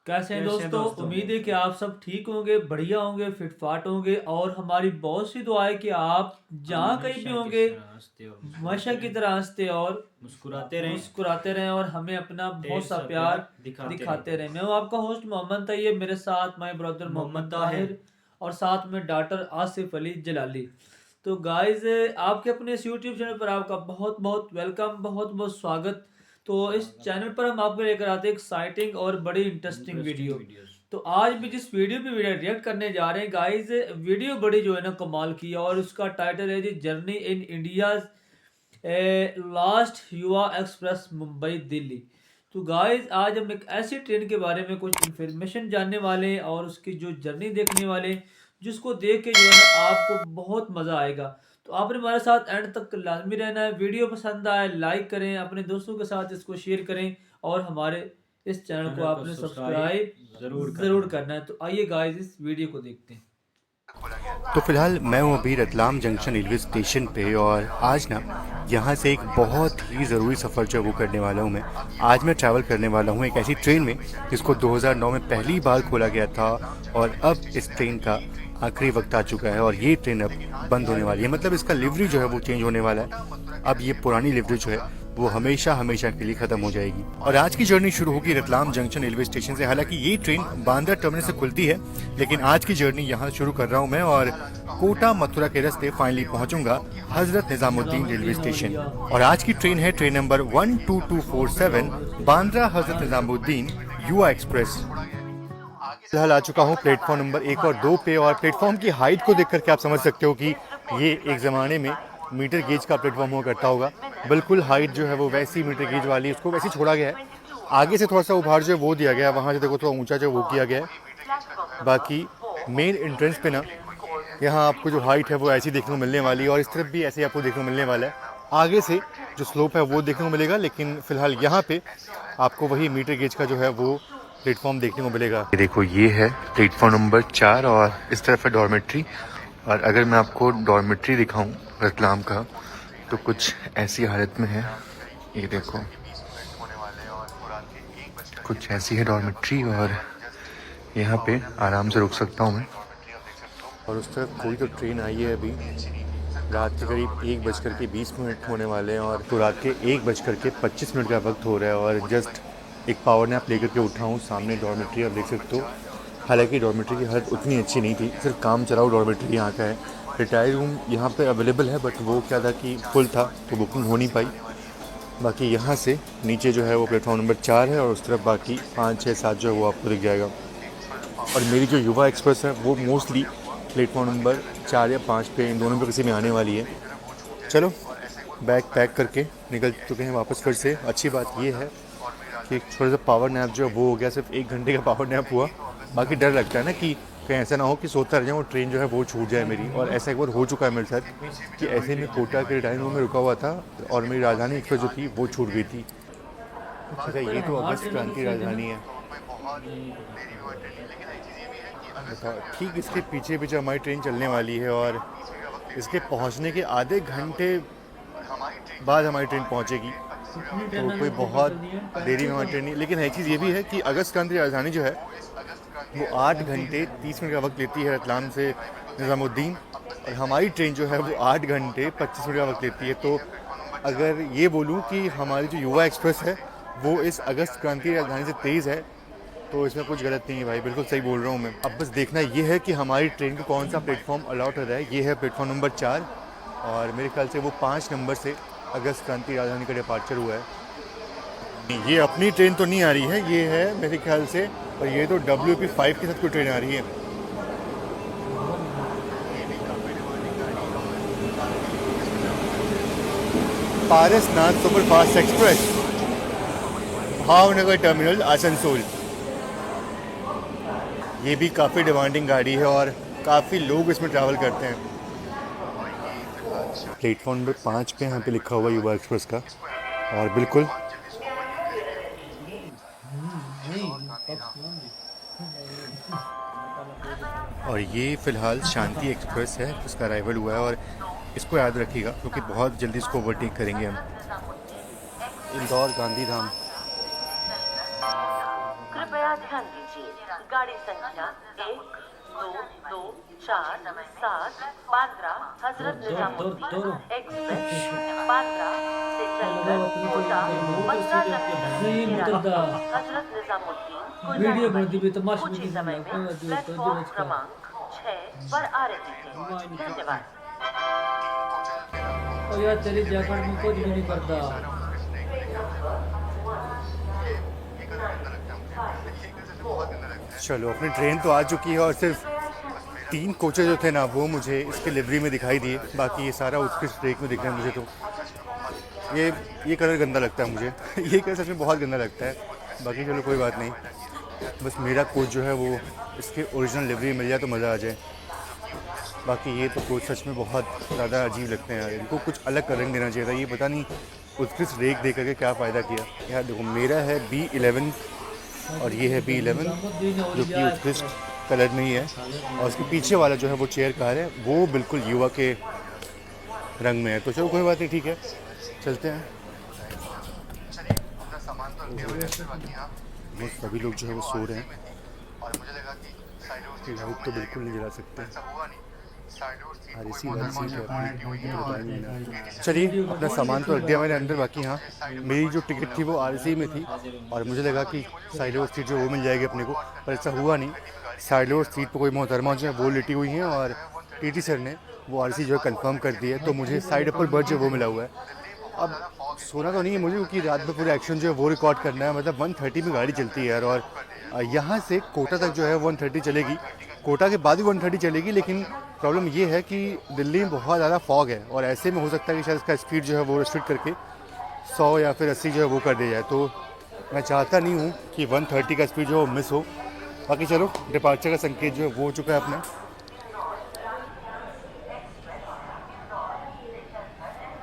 कैसे हैं कैसे हैं दोस्तों। दोस्तों? उम्मीद है कि आप सब ठीक होंगे, बढ़िया होंगे, फिट फाट होंगे और हमारी बहुत सी दुआ है कि आप हम जहाँ कहीं भी हमेशा किस होंगे तरह हंसते और हमेशा मुस्कुराते की रहें, तरह हंसते और मुस्कुराते रहें, मुस्कुराते रहें और हमें अपना ढेर बहुत सा सा प्यार प्यार दिखाते रहें। दिखाते रहें। मैं हूँ आपका होस्ट मोहम्मद तैयब, मेरे साथ माय ब्रदर मोहम्मद मोहम्मद ताहिर। ताहिर और साथ में डॉक्टर आसिफ अली जलाली। तो गाइस, आपके अपने इस यूट्यूब चैनल पर आपका बहुत बहुत वेलकम, बहुत बहुत स्वागत। तो इस चैनल पर हम आपको लेकर आते हैं एक्साइटिंग और बड़ी इंटरेस्टिंग इंटरेस्टिंग वीडियो। वीडियोस। तो आज भी जिस वीडियो पे वीडियो रिएक्ट करने जा रहे हैं गाइस, वीडियो बड़ी जो है ना कमाल की है और उसका टाइटल है जी जर्नी इन इंडिया लास्ट युवा एक्सप्रेस मुंबई दिल्ली। तो गाइस, आज हम एक ऐसी ट्रेन के बारे में कुछ इन्फॉर्मेशन जानने वाले हैं और उसकी जो जर्नी देखने वाले हैं, जिसको देख के जो है ना आपको बहुत मज़ा आएगा। तो आपने हमारे साथ एंड तक लाजमी रहना है। वीडियो पसंद आए लाइक करें, अपने दोस्तों के साथ इसको शेयर करें और हमारे इस चैनल को चैनल को आपने सब्सक्राइब सब्सक्राइब ज़रूर ज़रूर करना है। करना है। तो आइए गाइस, इस वीडियो को देखते हैं। तो फिलहाल मैं हूँ अभी रतलाम जंक्शन रेलवे स्टेशन पे और आज ना यहाँ से एक बहुत ही ज़रूरी सफ़र जो है वो करने वाला हूँ मैं। आज मैं ट्रैवल करने वाला हूँ एक ऐसी ट्रेन में जिसको 2009 में पहली बार खोला गया था और अब इस ट्रेन का आखिरी वक्त आ चुका है और ये ट्रेन अब बंद होने वाली है। मतलब इसका लिवरी जो है वो चेंज होने वाला है। अब ये पुरानी लिवरी जो है वो हमेशा हमेशा के लिए ख़त्म हो जाएगी और आज की जर्नी शुरू होगी रतलाम जंक्शन रेलवे स्टेशन से। हालांकि ये ट्रेन बांद्रा टर्मिनस से खुलती है, लेकिन आज की जर्नी यहाँ शुरू कर रहा हूँ मैं और कोटा मथुरा के रास्ते finally पहुँचूंगा Hazrat Nizamuddin railway station. और आज की ट्रेन है train number 12247 Bandra Hazrat Nizamuddin Yuva express. फिलहाल आ चुका हूँ प्लेटफॉर्म नंबर 1 और 2 पे और प्लेटफॉर्म की हाइट को देख करके आप समझ सकते हो कि ये एक ज़माने में मीटर गेज का प्लेटफॉर्म हुआ करता होगा। बिल्कुल हाइट जो है वो वैसी मीटर गेज वाली, उसको वैसे छोड़ा गया है। आगे से थोड़ा सा उभार जो है वो दिया गया है, वहाँ से देखो थोड़ा ऊंचा जो है वो किया गया है। बाकी मेन एंट्रेंस पे ना यहाँ आपको जो हाइट है वो ऐसी देखने को मिलने वाली है और इस तरफ भी ऐसे आपको देखने को मिलने वाला है। आगे से जो स्लोप है वो देखने को मिलेगा, लेकिन फ़िलहाल यहाँ पे आपको वही मीटर गेज का जो है वो प्लेटफॉर्म देखने को मिलेगा। ये देखो, ये है प्लेटफॉर्म नंबर 4 और इस तरफ है डॉर्मेट्री। और अगर मैं आपको डॉर्मेट्री दिखाऊं रतलाम का तो कुछ ऐसी हालत में है। ये देखो, कुछ ऐसी है डॉर्मेट्री और यहाँ पे आराम से रुक सकता हूँ मैं। और उस तरफ कोई तो ट्रेन आई है अभी। रात के करीब 1:20 होने वाले हैं और तो रात के 1:25 का वक्त हो रहा है और जस्ट एक पावर नैप लेकर के उठा हूँ। सामने डॉर्मेट्री आप देख सकते हो। हालांकि डॉर्मेट्री की हालत उतनी अच्छी नहीं थी, सिर्फ काम चलाओ डॉर्मेट्री यहाँ का है। रिटायर रूम यहाँ पे अवेलेबल है, बट वो क्या था कि फुल था तो बुकिंग हो नहीं पाई। बाकी यहाँ से नीचे जो है वो प्लेटफॉर्म नंबर 4 है और उस तरफ बाकी 5, 6, 7 जो है वो आपको दिख जाएगा। और मेरी जो युवा एक्सप्रेस है वो मोस्टली प्लेटफॉर्म नंबर 4 या 5 पे, इन दोनों पे किसी में आने वाली है। चलो, बैग पैक करके निकल चुके हैं वापस फिर से। अच्छी बात ये है कि थोड़ा सा पावर नैप जो है वो हो गया, सिर्फ 1 घंटे का पावर नैप हुआ। बाकी डर लगता है ना कि कहीं ऐसा ना हो कि सोता रह जाऊँ और ट्रेन जो है वो छूट जाए मेरी। और ऐसा एक बार हो चुका है मेरे साथ कि ऐसे में कोटा के रिटायरिंग रूम में रुका हुआ था और मेरी राजधानी एक्सप्रेस जो थी वो छूट गई थी। अच्छा, ये तो अगस्त क्रांति राजधानी है। बताओ, ठीक इसके पीछे पीछे हमारी ट्रेन चलने वाली है और इसके पहुंचने के आधे घंटे बाद हमारी ट्रेन पहुंचेगी। कितनी तो ट्रेन कोई से बहुत चल रही है? देरी में हमारी ट्रेन नहीं, लेकिन एक चीज़ ये भी है कि अगस्त क्रांति राजधानी जो है वो 8 घंटे 30 मिनट का वक्त लेती है रतलाम से निज़ामुद्दीन, और हमारी ट्रेन जो है वो 8 घंटे 25 मिनट का वक्त लेती है। तो अगर ये बोलूँ कि हमारी जो युवा एक्सप्रेस है वो इस अगस्त क्रांति राजधानी से तेज़ है तो इसमें कुछ गलत नहीं है भाई, बिल्कुल सही बोल रहा हूँ मैं। अब बस देखना ये है कि हमारी ट्रेन को कौन सा प्लेटफॉर्म अलाउट हो रहा है। ये है प्लेटफॉर्म नंबर 4 और मेरे ख्याल से वो 5 नंबर से अगस्त क्रांति राजधानी का डिपार्चर हुआ है। ये अपनी ट्रेन तो नहीं आ रही है, ये है मेरे ख्याल से, और ये तो WP5 के साथ कोई ट्रेन आ रही है। Parasnath superfast express, Bhavnagar terminal Asansol. ये भी काफ़ी डिमांडिंग गाड़ी है और काफ़ी लोग इसमें ट्रैवल करते हैं। प्लेटफॉर्म नंबर 5 पे यहाँ पे लिखा हुआ युवा एक्सप्रेस का, और बिल्कुल नहीं पक्ष नहीं। और ये फ़िलहाल शांति एक्सप्रेस है, इसका अराइवल हुआ है और इसको याद रखिएगा क्योंकि बहुत जल्दी इसको ओवरटेक करेंगे हम। इंदौर गांधीधाम। कृपया ध्यान दीजिए, कीजिए। गाड़ी संख्या 1, 2, 2, 4, 7, बांद्रा हजरत निजामुद्दीन एक्सप्रेस बांद्रा से चलकर कोटा, बंद्रा जंक्शन नहीं के मतलब रास्ते दा हजरत निजामुद्दीन को वीडियो जाने बन दी वाली तमाश कुछ ही समय में प्लेटफॉर्म क्रमांक 6 पर आ रही है। धन्यवाद। और यार तेरी जैकेट में कुछ भी नहीं करता। चलो अपनी ट्रेन तो आ चुकी है और सिर्फ 3 कोचेज जो थे ना वो मुझे इसके लिवरी में दिखाई दिए, बाकी ये सारा उत्कृष्ट ब्रेक में दिख रहा है मुझे। तो ये कलर गंदा लगता है मुझे ये कलर सच में बहुत गंदा लगता है। बाकी चलो कोई बात नहीं, बस मेरा कोच जो है वो इसके ओरिजिनल लिवरी मिल जाए तो मज़ा आ जाए। बाकी ये तो कोच सच में बहुत ज़्यादा अजीब लगते हैं यार, इनको कुछ अलग कलर देना चाहिए था। ये पता नहीं उत्कृष्ट रेक दे करके क्या फ़ायदा किया यार। देखो मेरा है B11 और ये है B11 जो कि उत्कृष्ट कलर में ही है, और उसके पीछे वाला जो है वो चेयर कार है, वो बिल्कुल युवा के रंग में है। तो चलो कोई बात नहीं, ठीक है चलते हैं। वो सभी लोग जो है वो सो रहे हैं, लाइट तो बिल्कुल नहीं जला सकते। चलिए अपना सामान तो रख दिया मैंने अंदर। बाकी हाँ मेरी जो टिकट थी वो RC में थी और मुझे लगा कि साइड डोर सीट जो वो मिल जाएगी अपने को, पर ऐसा हुआ नहीं। साइड डोर सीट पर कोई मोहतरमा जो है वो लेटी हुई हैं और TT सर ने वो RC जो है कंफर्म कर दी है, तो मुझे साइड अपर बर्थ जो वो मिला हुआ है। अब सोना तो नहीं है मुझे, क्योंकि रात में पूरा एक्शन जो है वो रिकॉर्ड करना है। मतलब 1:30 में गाड़ी चलती है यार, और यहाँ से कोटा तक जो है 1:30 चलेगी, कोटा के बाद भी 1:30 चलेगी। लेकिन प्रॉब्लम ये है कि दिल्ली में बहुत ज़्यादा फॉग है और ऐसे में हो सकता है कि शायद इसका स्पीड जो है वो रिस्ट्रिक्ट करके 100 या फिर 80 जो है वो कर दिया जाए। तो मैं चाहता नहीं हूँ कि 1:30 का स्पीड जो है वो मिस हो। बाकी चलो डिपार्चर का संकेत जो है वो हो चुका है अपना।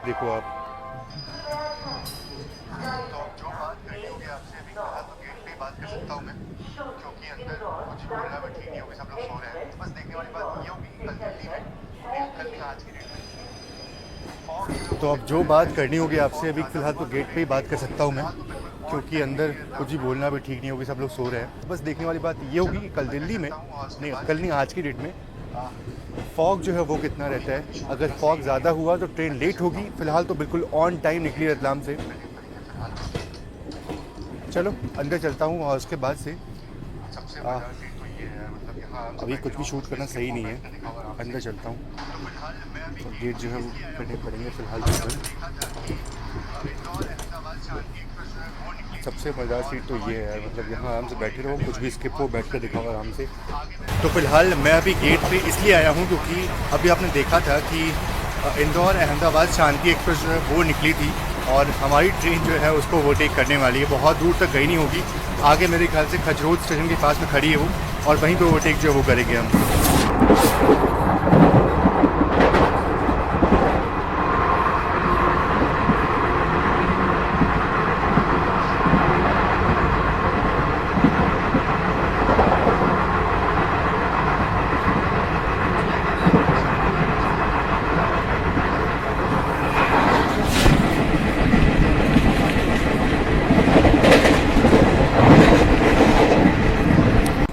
देखो आप तो अब जो बात करनी होगी आपसे, अभी फ़िलहाल तो गेट पे ही बात कर सकता हूँ मैं, क्योंकि अंदर कुछ भी बोलना भी ठीक नहीं होगी, सब लोग सो रहे हैं। बस देखने वाली बात ये होगी कि कल दिल्ली में नहीं, कल नहीं आज की डेट में फॉग जो है वो कितना रहता है। अगर फॉग ज़्यादा हुआ तो ट्रेन लेट होगी। फ़िलहाल तो बिल्कुल ऑन टाइम निकली रतलाम से। चलो अंदर चलता हूँ और उसके बाद से अभी कुछ भी शूट करना सही नहीं है, अंदर चलता हूँ। तो गेट जो है वो करने पड़ेंगे फ़िलहाल तो। सबसे मज़ेदार सीट तो ये है, मतलब यहाँ आराम से बैठे रहो, कुछ भी स्किप हो बैठ कर दिखाओ आराम से। तो फ़िलहाल मैं अभी गेट पे इसलिए आया हूँ क्योंकि अभी आपने देखा था कि इंदौर अहमदाबाद शांति एक्सप्रेस जो है वो निकली थी और हमारी ट्रेन जो है उसको ओवरटेक करने वाली है। बहुत दूर तक गई नहीं होगी, आगे मेरे ख्याल से खजरोद स्टेशन के पास में खड़ी है वो, और वहीं पे ओवरटेक जो है वो करेंगे हम।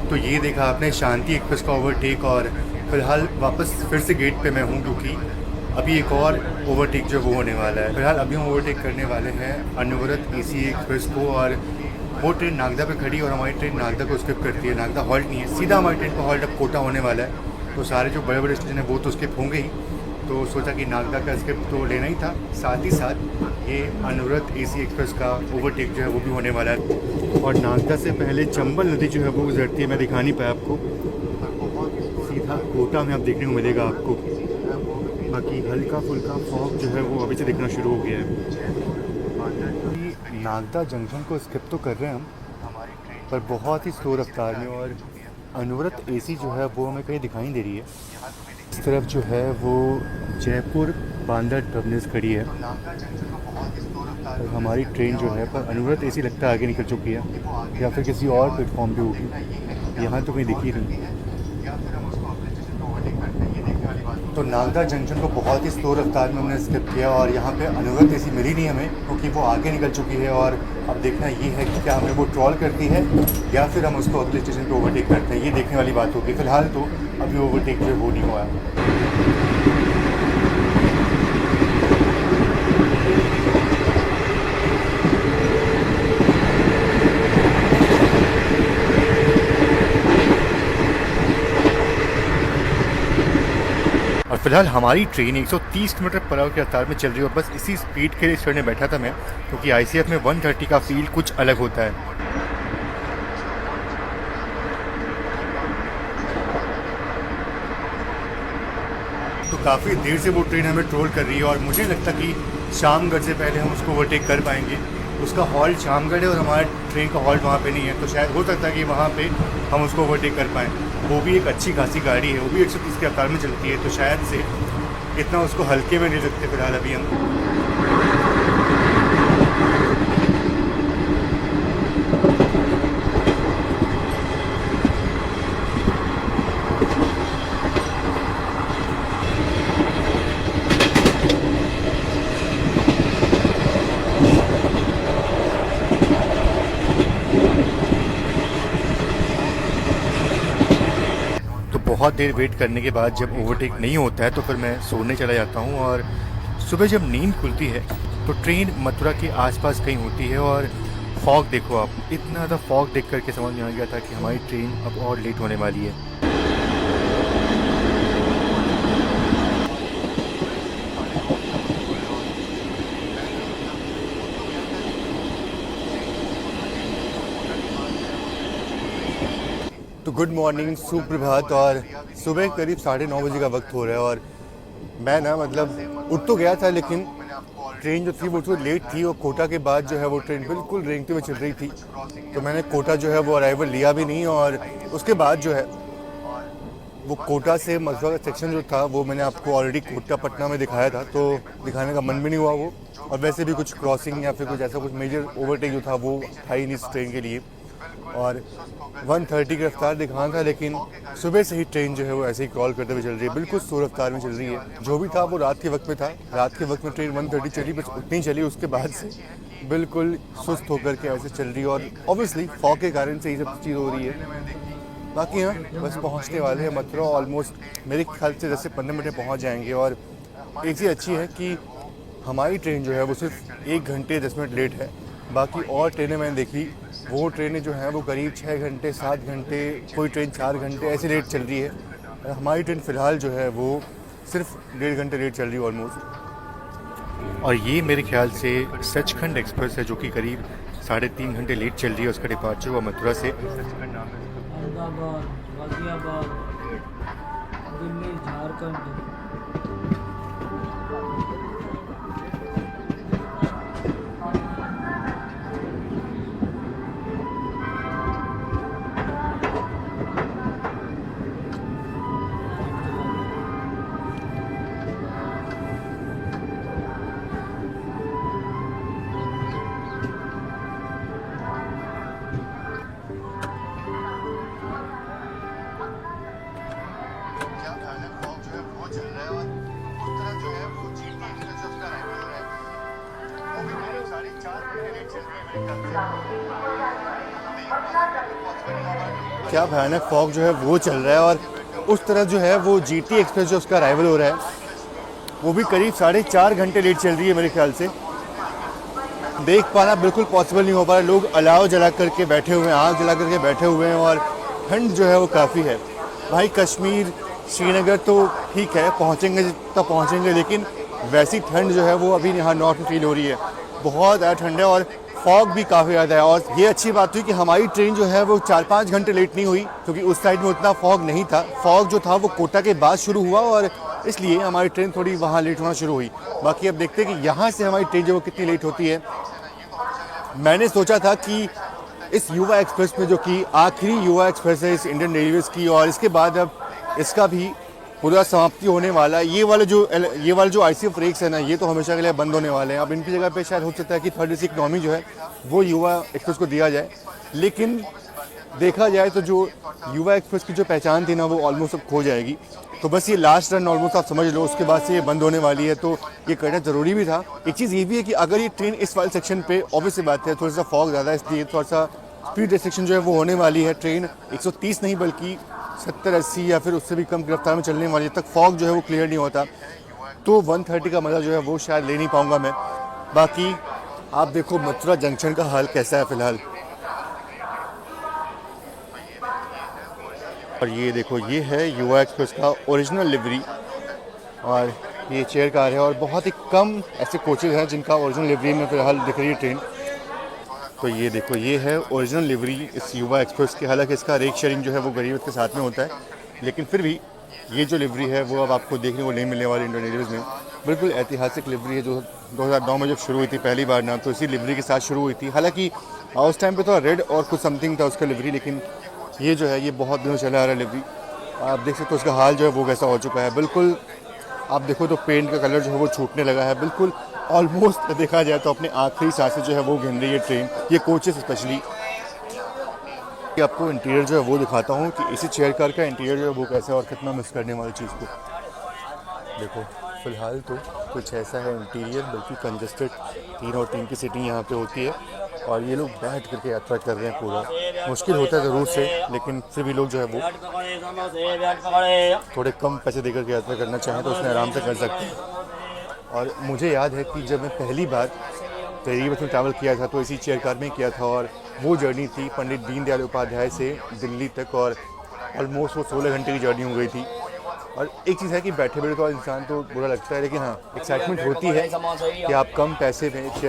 तो ये देखा आपने शांति एक्सप्रेस का ओवरटेक, और फिलहाल वापस फिर से गेट पे मैं हूँ क्योंकि अभी एक और ओवरटेक जो वो होने वाला है। फिलहाल अभी हम ओवरटेक करने वाले हैं अनवरत AC एक्सप्रेस को, और वो ट्रेन नागदा पे खड़ी और हमारी ट्रेन नागदा को स्किप करती है। नागदा हॉल्ट नहीं है, सीधा हमारी ट्रेन का हॉल्ट अब कोटा होने वाला है। तो सारे जो बड़े बड़े स्टेशन हैं वो तो स्किप होंगे ही, तो सोचा कि नागदा का स्किप तो लेना ही था, साथ ही साथ ये अनवरत AC एक्सप्रेस का ओवरटेक जो है वो भी होने वाला है। और नागदा से पहले चंबल नदी जो है वो गुजरती है, मैं दिखा नहीं पाया आपको, सीधा कोटा में अब देखने को मिलेगा आपको। बाकी हल्का फुल्का फॉग जो है वो अभी से दिखना शुरू हो गया है। नागदा जंक्शन को स्किप तो कर रहे हैं हम, पर बहुत ही स्लो रफ्तार में, और अनवरत AC जो है वो हमें कहीं दिखाई दे रही है। इस तरफ जो है वो जयपुर बांद्रा टर्मिनस खड़ी है और हमारी ट्रेन जो है पर अनवरत AC लगता है आगे निकल चुकी है, या फिर किसी और प्लेटफॉर्म पे होगी, यहाँ तो कहीं दिख ही नहीं। तो नागदा जंक्शन को बहुत ही स्लो रफ्तार में हमने स्किप किया और यहाँ पे अनुगत ऐसी मिली नहीं हमें, क्योंकि वो आगे निकल चुकी है। और अब देखना ये है कि क्या हमें वो ट्रॉल करती है या फिर हम उसको अगले स्टेशन पे ओवरटेक करते हैं, ये देखने वाली बात होगी। फ़िलहाल तो अभी ओवरटेक जो हो नहीं हुआ है। और फिलहाल हमारी ट्रेन 130 किलोमीटर पर आवर की रफ्तार में चल रही है और बस इसी स्पीड के लिए इस ट्रेन में बैठा था मैं, क्योंकि ICF में 130 का फील कुछ अलग होता है। तो काफ़ी देर से वो ट्रेन हमें ट्रोल कर रही है और मुझे लगता कि शामगढ़ से पहले हम उसको ओवरटेक कर पाएंगे। उसका हॉल्ट शामगढ़ है और हमारे ट्रेन का हॉल्ट वहाँ पे नहीं है, तो शायद हो सकता है कि वहाँ पे हम उसको ओवरटेक कर पाएँ। वो भी एक अच्छी खासी गाड़ी है, वो भी 130 की रफ्तार में चलती है, तो शायद से इतना उसको हल्के में नहीं रखते फिलहाल अभी हम। बहुत देर वेट करने के बाद जब ओवरटेक नहीं होता है तो फिर मैं सोने चला जाता हूँ। और सुबह जब नींद खुलती है तो ट्रेन मथुरा के आसपास कहीं होती है और फॉग देखो आप, इतना ज़्यादा फॉग देख करके समझ में आ गया था कि हमारी ट्रेन अब और लेट होने वाली है। तो गुड मॉर्निंग, सुप्रभात। और सुबह करीब 9:30 बजे का वक्त हो रहा है और मैं ना मतलब उठ तो गया था, लेकिन ट्रेन जो थी वो थोड़ी लेट थी और कोटा के बाद जो है वो ट्रेन बिल्कुल रेंगते हुए चल रही थी, तो मैंने कोटा जो है वो अराइवल लिया भी नहीं। और उसके बाद जो है वो कोटा से मथुरा का सेक्शन जो था वो मैंने आपको ऑलरेडी कोटा-पटना में दिखाया था, तो दिखाने का मन भी नहीं हुआ वो। और वैसे भी कुछ क्रॉसिंग या फिर कुछ ऐसा कुछ मेजर ओवरटेक जो था वो था ही नहीं इस ट्रेन के लिए। और 130 की रफ्तार दिखाना था, लेकिन सुबह से ही ट्रेन जो है वो ऐसे ही क्रॉल करते हुए चल रही है, बिल्कुल स्लो रफ्तार में चल रही है। जो भी था वो रात के वक्त में था, रात के वक्त में ट्रेन 130 चली, बस उतनी चली, उसके बाद से बिल्कुल सुस्त होकर के ऐसे चल रही है। और ऑब्वियसली फॉग के कारण से ये सब चीज़ हो रही है। बाकी हाँ, बस पहुंचने वाले हैं मथुरा, ऑलमोस्ट मेरे ख्याल से 10 से 15 मिनट में पहुंच जाएंगे। और एक चीज़ अच्छी है कि हमारी ट्रेन जो है वो सिर्फ 1 घंटे 10 मिनट लेट है। बाकी और ट्रेनें मैंने देखी, वो ट्रेनें जो हैं वो करीब 6 घंटे 7 घंटे, कोई ट्रेन 4 घंटे ऐसे लेट चल रही है। हमारी ट्रेन फ़िलहाल जो है वो सिर्फ 1.5 घंटे लेट चल रही है ऑलमोस्ट। और ये मेरे ख्याल से सचखंड एक्सप्रेस है जो कि करीब 3.5 घंटे लेट चल रही है। उसका डिपार्चर हुआ मथुरा से। अहमदाबाद, गाजियाबाद, दिल्ली, झारखंड। क्या भयानक फॉग जो है वो चल रहा है और उस तरह जो है वो GT एक्सप्रेस जो उसका अराइवल हो रहा है वो भी करीब 4.5 घंटे लेट चल रही है मेरे ख्याल से। देख पाना बिल्कुल पॉसिबल नहीं हो पा रहा, लोग अलाव जला करके बैठे हुए हैं, आग जला करके बैठे हुए हैं और ठंड जो है वो काफ़ी है। भाई कश्मीर श्रीनगर तो ठीक है, पहुँचेंगे तब पहुँचेंगे, लेकिन वैसी ठंड जो है वो अभी यहाँ नॉर्थ में फील हो रही है। बहुत ज़्यादा ठंड है और फॉग भी काफ़ी ज़्यादा है। और ये अच्छी बात हुई कि हमारी ट्रेन जो है वो 4-5 घंटे लेट नहीं हुई, क्योंकि उस साइड में उतना फॉग नहीं था। फॉग जो था वो कोटा के बाद शुरू हुआ और इसलिए हमारी ट्रेन थोड़ी वहाँ लेट होना शुरू हुई। बाकी अब देखते हैं कि यहाँ से हमारी ट्रेन जो वो कितनी लेट होती है। मैंने सोचा था कि इस युवा एक्सप्रेस में, जो कि आखिरी युवा एक्सप्रेस है इस इंडियन रेलवेज़ की, और इसके बाद अब इसका भी पूरा समाप्ति होने वाला है। ये वाले जो ICF रेक्स है ना, ये तो हमेशा के लिए बंद होने वाले हैं। अब इनकी जगह पे शायद हो सकता है कि थर्ड एसी इकनॉमी जो है वो युवा एक्सप्रेस को दिया जाए। लेकिन देखा जाए तो जो युवा एक्सप्रेस की जो पहचान थी ना वो ऑलमोस्ट अब खो जाएगी। तो बस ये लास्ट रन ऑलमोस्ट आप समझ लो, उसके बाद से ये बंद होने वाली है, तो ये करना ज़रूरी भी था। एक चीज़ ये भी है कि अगर ये ट्रेन इस वाले सेक्शन पे ऑब्वियस सी बात है थोड़ा सा फॉग ज़्यादा है, इसलिए थोड़ा सा स्पीड रेस्ट्रिक्शन जो है वो होने वाली है। ट्रेन 130 नहीं बल्कि 70-80 या फिर उससे भी कम रफ्तार में चलने वाली है। तक फॉग जो है वो क्लियर नहीं होता, तो 130 का मज़ा जो है वो शायद ले नहीं पाऊँगा मैं। बाकी आप देखो मथुरा जंक्शन का हाल कैसा है फ़िलहाल। और ये देखो, ये है युवा एक्सप्रेस का ओरिजिनल लिवरी, और ये चेयर कार है, और बहुत ही कम ऐसे कोचेज़ हैं जिनका ओरिजिनल लिवरी में फ़िलहाल दिख रही है ट्रेन। तो ये देखो, ये है ओरिजिनल लिवरी इस युवा एक्सप्रेस की। हालांकि इसका रेक शेयरिंग जो है वो गरीब के साथ में होता है, लेकिन फिर भी ये जो लिवरी है वो अब आपको देखने को नहीं मिलने वाली इंडियन रेलवेज़ में। बिल्कुल ऐतिहासिक लिवरी है जो 2009 में जब शुरू हुई थी पहली बार ना, तो इसी लिवरी के साथ शुरू हुई थी। हालांकि उस टाइम पे तो रेड और कुछ समथिंग था उसका लिवरी, लेकिन ये जो है ये बहुत दिनों चला आ रहा है लिवरी। आप देख सकते हो उसका हाल जो है वो कैसा हो चुका है। बिल्कुल आप देखो तो पेंट का कलर जो है वो छूटने लगा है। बिल्कुल ऑलमोस्ट देखा जाए तो अपने आखिरी सांसें जो है वो गिन रही है ट्रेन, ये कोचेस स्पेशली। आपको इंटीरियर जो है वो दिखाता हूँ कि इसी चेयर कार का इंटीरियर जो है वो कैसा है और कितना मिस करने वाली चीज़ को देखो। फ़िलहाल तो कुछ ऐसा है इंटीरियर, बल्कि कंजस्टेड 3 और 3 की सीटिंग यहाँ पे होती है, और ये लोग बैठ करके यात्रा कर रहे हैं। पूरा मुश्किल होता है ज़रूर से, लेकिन फिर भी लोग जो है वो थोड़े कम पैसे देकर के यात्रा करना चाहें तो उसमें आराम से कर सकते हैं। और मुझे याद है कि जब मैं पहली बार गरीब में ट्रैवल किया था तो इसी चेयर कार में किया था, और वो जर्नी थी पंडित दीनदयाल उपाध्याय से दिल्ली तक, और ऑलमोस्ट वो 16 घंटे की जर्नी हो गई थी। और एक चीज़ है कि बैठे बैठे तो इंसान तो बुरा लगता है, लेकिन हाँ एक्साइटमेंट होती है कि आप कम पैसे में इसी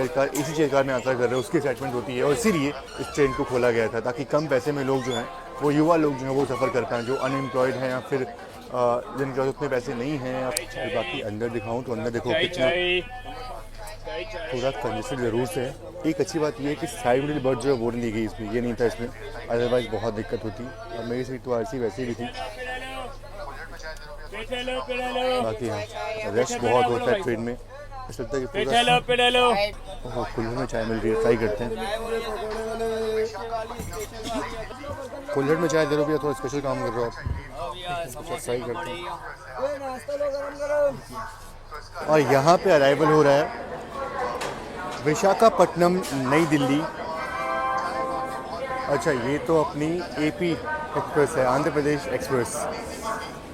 चेयर कार में यात्रा कर रहे हो, उसकी एक्साइटमेंट होती है। और इसीलिए इस ट्रेन को खोला गया था ताकि कम पैसे में लोग जो हैं वो युवा लोग जो हैं वो सफ़र कर पाएँ, जो अनएम्प्लॉयड हैं या फिर जिनके पास उतने पैसे नहीं हैं। बाकी अंदर दिखाऊँ तो अंदर देखो कितना पूरा कंजेस्टेड ज़रूर से है। एक अच्छी बात यह है कि साइड मिडिल बर्थ जो है वो नहीं दी गई इसमें, ये नहीं था इसमें, अदरवाइज़ बहुत दिक्कत होती। और मेरी सीट तो आरसी वैसे भी थी। बाकी हाँ रश बहुत होता है ट्रेन में, ऐसा लगता है कि पूरा कुल्हड़ में चाय मिल रही है, ट्राई करते हैं। कुल्हड़ में चाय दे रहे हो भैया, थोड़ा स्पेशल काम कर रहे हो आप, ट्राई करते हैं। और यहाँ पे अराइवल हो रहा है विशाखापट्टनम नई दिल्ली। अच्छा ये तो अपनी एपी एक्सप्रेस है, आंध्र प्रदेश एक्सप्रेस,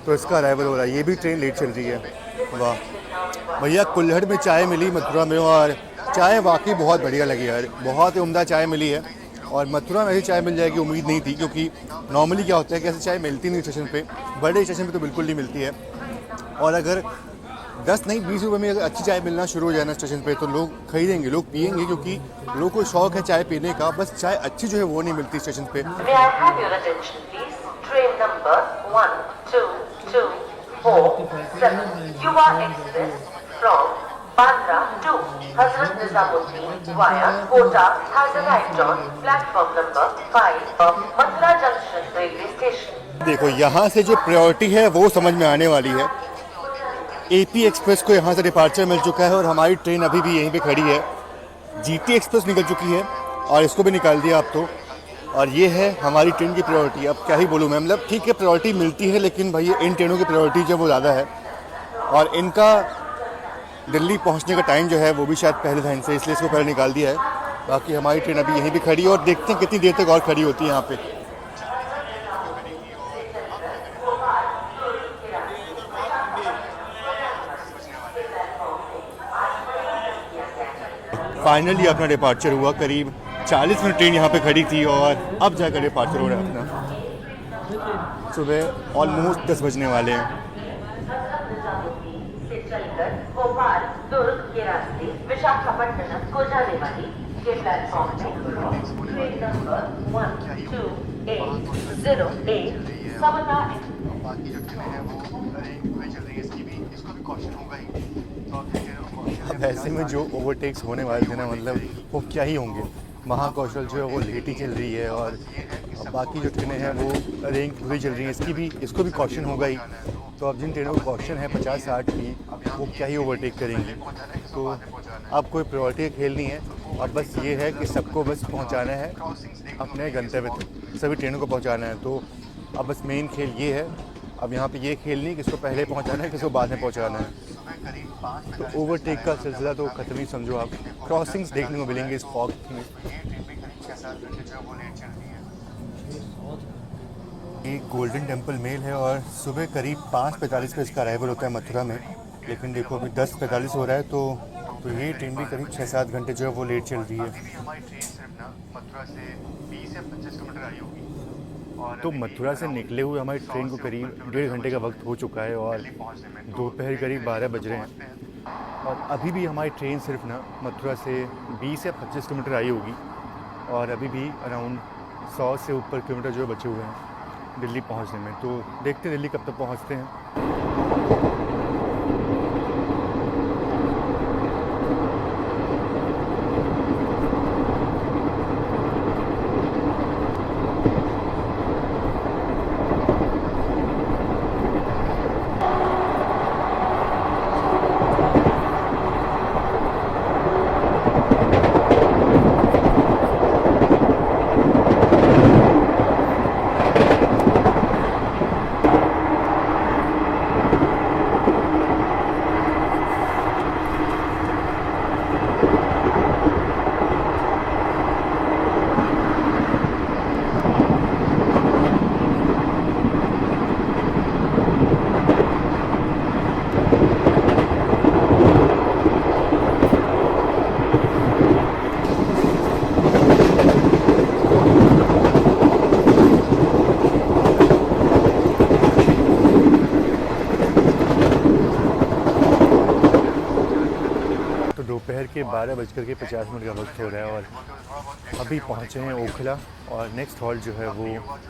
तो इसका अराइवल हो रहा है। ये भी ट्रेन लेट चल रही है। वाह भैया, कुल्हड़ में चाय मिली मथुरा में, और चाय वाकई बहुत बढ़िया लगी यार, बहुत ही उम्दा चाय मिली है। और मथुरा में ऐसी चाय मिल जाएगी उम्मीद नहीं थी, क्योंकि नॉर्मली क्या होता है कि ऐसी चाय मिलती नहीं स्टेशन पे, बड़े स्टेशन पे तो बिल्कुल नहीं मिलती है। और अगर 10 नहीं 20 रुपये में अगर अच्छी चाय मिलना शुरू हो जाए ना स्टेशन पे, तो लोग खरीदेंगे, लोग पियेंगे, क्योंकि लोगों को शौक है चाय पीने का। बस चाय अच्छी जो है वो नहीं मिलती स्टेशन पे। May I have your attention, please? Train number 1224 Yuva Express from Bandra to Hazrat Nizamuddin via Kota has arrived on platform number 5 of Mathura Junction railway station. देखो यहाँ से जो प्रायोरिटी है वो समझ में आने वाली है। एपी एक्सप्रेस को यहाँ से डिपार्चर मिल चुका है और हमारी ट्रेन अभी भी यहीं पे खड़ी है। जीटी एक्सप्रेस निकल चुकी है और इसको भी निकाल दिया अब तो। और ये है हमारी ट्रेन की प्रायोरिटी। अब क्या ही बोलूँ मैं, मतलब ठीक है प्रायोरिटी मिलती है, लेकिन भाई इन ट्रेनों की प्रायोरिटी जो वो ज़्यादा है, और इनका दिल्ली पहुंचने का टाइम जो है वो भी शायद पहले था इनसे, इसलिए इसको पहले निकाल दिया है। बाकी हमारी ट्रेन अभी यहीं भी खड़ी है और देखते हैं कितनी देर तक और खड़ी होती है यहाँ पे। फाइनली अपना डिपार्चर हुआ। करीब 40 मिनट ट्रेन यहाँ पे खड़ी थी और अब जाकर डिपार्चर हो रहा है अपना। सुबह ऑलमोस्ट 10 बजने वाले हैं। से चलकर भोपाल दुर्ग के रास्ते विशाखापट्टनम को जाने वाली के प्लेटफॉर्म में ट्रेन नंबर 12808 समता। बाकी जो ट्रेन है वो चल रही है, इसकी भी इसको भी कॉशन होगा ही। अब ऐसे में जो ओवरटेक्स होने वाले थे ना, मतलब वो क्या ही होंगे। महाकौशल जो है वो लेट ही चल रही है और बाकी जो ट्रेनें हैं वो रेंक पूरी चल रही हैं, इसको भी कॉशन होगा ही। तो अब जिन ट्रेनों को कॉशन है 50-60 की, वो क्या ही ओवरटेक करेंगी। तो अब कोई प्रायोरिटी का खेल नहीं है, अब बस ये है कि सबको बस पहुंचाना है अपने गंतव्य तक, सभी ट्रेनों को पहुंचाना है। तो अब बस मेन खेल ये है, अब यहाँ पे ये खेल नहीं किसको पहले पहुंचाना है किसको बाद में पहुंचाना है। तो ओवरटेक का सिलसिला तो ख़त्म ही समझो आप। क्रॉसिंग्स देखने को मिलेंगे इस फॉग में। ये गोल्डन टेम्पल मेल है और सुबह करीब 5:45 पे इसका अराइवल होता है मथुरा में, लेकिन देखो अभी 10:45 हो रहा है तो ये ट्रेन भी करीब 6-7 घंटे जो है वो लेट चल रही है। हमारी ट्रेन सिर्फ ना मथुरा से 20 या 25 किलोमीटर आई होगी। तो मथुरा से निकले हुए हमारी ट्रेन को करीब 1.5 घंटे का वक्त हो चुका है और दोपहर करीब 12 बज रहे हैं और अभी भी हमारी ट्रेन सिर्फ ना मथुरा से 20 या 25 किलोमीटर आई होगी और अभी भी अराउंड 100 से ऊपर किलोमीटर जो बचे हुए हैं दिल्ली पहुंचने में। तो देखते हैं दिल्ली कब तक पहुंचते हैं। दोपहर के 12:50 का वक्त हो रहा है और अभी पहुँचे हैं ओखला और नेक्स्ट हॉल्ट जो है वो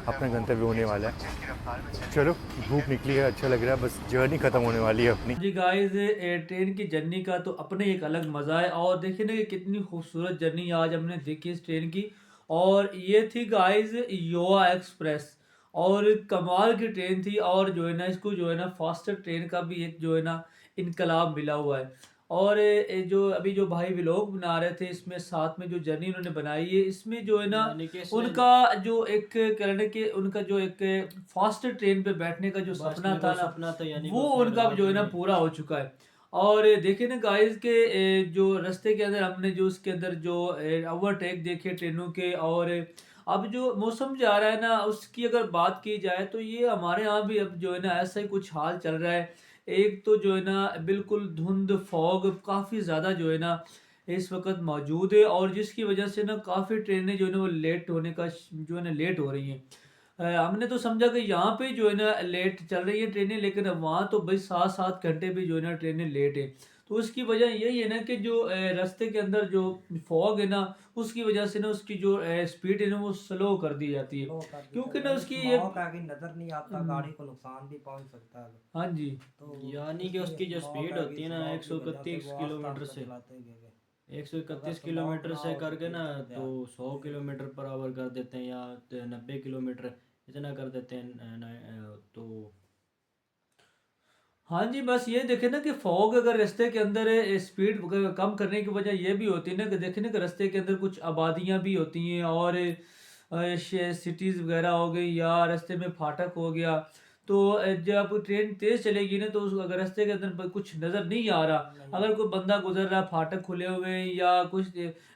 अपना गंतव्य होने वाला है। चलो धूप निकली है, अच्छा लग रहा है, बस जर्नी ख़त्म होने वाली है अपनी। जी गाइस, ट्रेन की जर्नी का तो अपने एक अलग मज़ा है और देखिए ना कि कितनी खूबसूरत जर्नी आज हमने देखी इस ट्रेन की। और ये थी गाइस युवा एक्सप्रेस और कमाल की ट्रेन थी और जो है ना इसको जो है ना फास्टर ट्रेन का भी एक जो है ना इनकलाब मिला हुआ है। और जो अभी जो भाई व्लॉग बना रहे थे इसमें साथ में जो जर्नी उन्होंने बनाई है इसमें जो है ना यानी कि इसमें उनका जो एक कहने के उनका जो एक फास्ट ट्रेन पे बैठने का जो सपना बैठने था का ना सपना था, यानी कि वो उसने उनका जो है ना वाकई पूरा हो चुका है। और देखिए ना गाइस के जो रास्ते के अंदर हमने जो उसके अंदर जो ओवरटेक देखे ट्रेनों के और अब जो मौसम जा रहा है ना उसकी अगर बात की जाए तो ये हमारे यहाँ भी अब जो है ना ऐसा ही कुछ हाल चल रहा है। एक तो जो है ना बिल्कुल धुंध फॉग काफ़ी ज़्यादा जो है ना इस वक्त मौजूद है और जिसकी वजह से ना काफ़ी ट्रेनें जो है ना वो लेट होने का जो है ना लेट हो रही हैं। हमने तो समझा कि यहाँ पे जो है ना लेट चल रही है ट्रेनें, लेकिन अब वहाँ तो भाई 7-7 घंटे भी जो है ना ट्रेनें लेट है। तो उसकी वजह यही है ना कि जो रास्ते के अंदर जो फॉग है ना उसकी वजह से ना उसकी जो स्पीड है ना वो स्लो कर दी जाती है, क्योंकि ना उसकी ये आगे नजर नहीं आता, गाड़ी को नुकसान भी पहुंच सकता है। हाँ जी तो यानी कि उसकी जो स्पीड होती है ना 131 किलोमीटर से 131 किलोमीटर से करके ना तो 100 किलोमीटर पर आवर कर देते हैं या 90 किलोमीटर इतना कर देते हैं तो हाँ जी, बस ये देखे ना कि फॉग अगर रास्ते के अंदर स्पीड कम करने की वजह ये भी होती है ना कि देखे ना कि रास्ते के अंदर कुछ आबादियाँ भी होती हैं और सिटीज़ वगैरह हो गई या रास्ते में फाटक हो गया। तो जब ट्रेन तेज़ चलेगी ना तो अगर रास्ते के अंदर कुछ नज़र नहीं आ रहा, अगर कोई बंदा गुजर रहा है, फाटक खुले हुए हैं या कुछ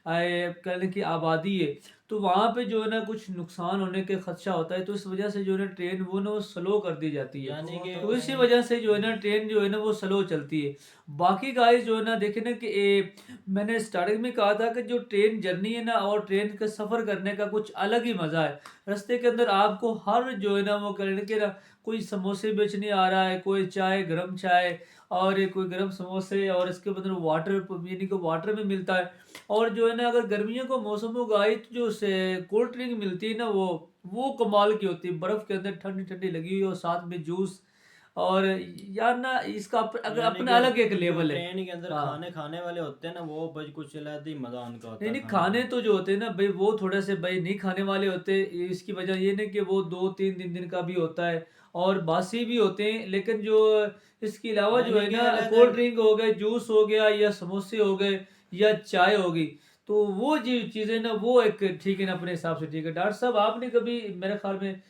कहने की आबादी है तो वहाँ पे जो है ना कुछ नुकसान होने के खदशा होता है। तो इस वजह से जो है ना ट्रेन वो ना वो स्लो कर दी जाती है, यानी कि तो इसी वजह से जो है ना ट्रेन जो है ना वो स्लो चलती है। बाकी गाइस जो है ना देखे ना कि मैंने स्टार्टिंग में कहा था कि जो ट्रेन जर्नी है ना और ट्रेन का सफ़र करने का कुछ अलग ही मज़ा है। रास्ते के अंदर आपको हर जो है ना वो कहने के ना कोई समोसे बेचने आ रहा है, कोई चाय गर्म चाय और कोई गर्म समोसे और इसके अंदर वाटर यानी कि वाटर भी मिलता है। और जो है ना अगर गर्मियों का मौसम होगा तो जो से कोल्ड ड्रिंक मिलती है ना वो कमाल की होती है, बर्फ़ के अंदर ठंडी ठंडी लगी हुई और साथ में जूस। और यार ना इसका अगर यानी अपना कि अलग एक जो लेवल है। ट्रेन के अंदर हाँ खाने खाने वाले होते हैं ना वो भाई कुछ अलग ही मजा उनका होता नहीं है नहीं, खाने खाने में। तो जो होते हैं ना भाई वो थोड़े से भाई नहीं खाने वाले होते। इसकी वजह ये नहीं कि वो 2-3 दिन का भी होता है और बासी भी होते हैं, लेकिन जो इसके अलावा जो यानी है कि ना अलग कोल्ड ड्रिंक हो गए, जूस हो गया या समोसे हो गए या चाय होगी तो वो जी चीज़ें ना वो एक ठीक है ना, अपने हिसाब से ठीक है। डॉक्टर साहब आपने कभी मेरे ख्याल में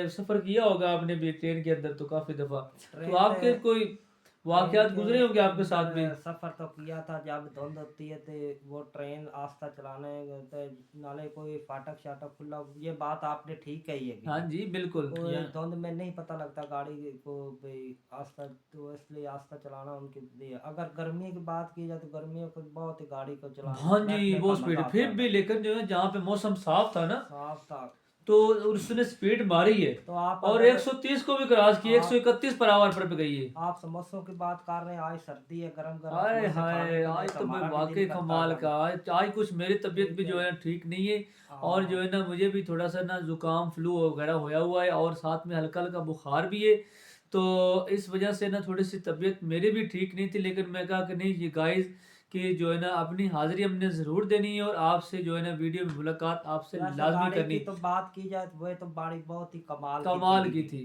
सफ़र किया होगा आपने भी ट्रेन के अंदर तो काफ़ी दफ़ा, तो ट्रेन आपके पे कोई वाक़यात गुजरे होंगे आपके साथ भी? सफर तो किया था जब धुंध होती है तो वो ट्रेन आस्ता चलाने तो नाले कोई फाटक शाटक खुला, ये बात आपने ठीक कही है हाँ जी, बिल्कुल। कोई धुंध में नहीं पता लगता गाड़ी को भाई आस्ता, तो इसलिए आस्ता चलाना उनके लिए। अगर गर्मी की बात की जाए तो गर्मियों को बहुत ही गाड़ी को चलाना हाँ जी, बैठने वो का स्पीड मजा फिर आता भी, है। लेकिन जो है जहाँ पे मौसम साफ था ना, साफ था तो उसने स्पीड मारी है तो आप और अगर 130 को भी क्रॉस की, 131 पर आवर पर पे गई है। आप समोसों की बात कर रहे हैं, आज सर्दी है, गरम गरम हाय समोसे खाने हाय, के लिए आज तो तो मैं हमारा भी वाकई दिल करता कमाल है का, आज कुछ मेरी तबीयत भी ठीक जो है। है ना ठीक नहीं है, और हाँ जो है ना मुझे भी थोड़ा सा ना जुकाम फ्लू वगैरह होया हुआ है, और साथ में हल्का हल्का बुखार भी है। तो इस वजह से ना थोड़ी सी तबीयत मेरी भी ठीक नहीं थी, लेकिन मैं कहा कि नहीं ये गाइस कि जो है ना अपनी हाजिरी हमने ज़रूर देनी है, और आपसे जो है ना वीडियो में मुलाकात आपसे वैसे लाजमी गाड़ी करनी, की तो बात की जाए तो वह तो गाड़ी बहुत ही कमाल की थी। थी।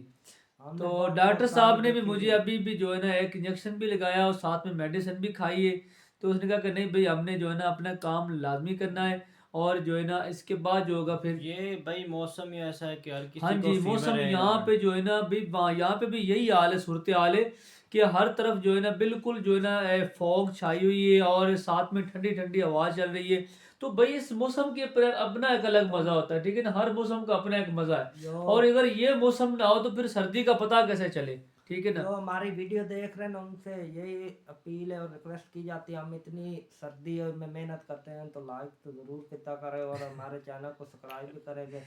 हमने तो बहुत डॉक्टर बहुत गाड़ी साहब ने भी देखी मुझे है। अभी भी जो है ना एक इंजेक्शन भी लगाया और साथ में मेडिसिन भी खाई है। तो उसने कहा कि नहीं भाई हमने जो है ना अपना काम लाजमी करना है, और जो है ना इसके बाद जो होगा फिर। ये भाई मौसम ही ऐसा है कि हर हाँ किसी को जी, फीवर मौसम है यहाँ यार। पे जो है ना अभी यहाँ पे भी यही हाल है, सूरत हाल है कि हर तरफ जो है ना बिल्कुल जो है ना फॉग छाई हुई है, और साथ में ठंडी ठंडी हवा चल रही है। तो भाई इस मौसम के अपना एक अलग मजा होता है, ठीक है ना, हर मौसम का अपना एक मजा है। जो और अगर ये मौसम ना हो तो फिर सर्दी का पता कैसे चले, ठीक है ना। जो हमारी वीडियो देख रहे हैं ना उनसे यही अपील है और रिक्वेस्ट की जाती है, हम इतनी सर्दी में मेहनत करते हैं तो लाइक तो जरूर कितना करें और हमारे चैनल को सब्सक्राइब भी करेंगे।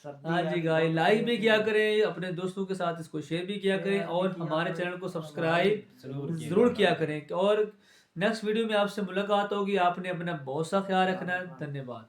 सर्दी हाँ है जी तो गाइस, बहुत लाइक भी होती किया है। करें, अपने दोस्तों के साथ इसको शेयर भी किया करें, शेयर भी और किया हमारे करें, चैनल को हमारे सब्सक्राइब जरूर किया ज़रूर किया करें। करें। और नेक्स्ट वीडियो में आपसे मुलाकात होगी। आपने अपना बहुत सा ख्याल रखना है। हाँ। धन्यवाद।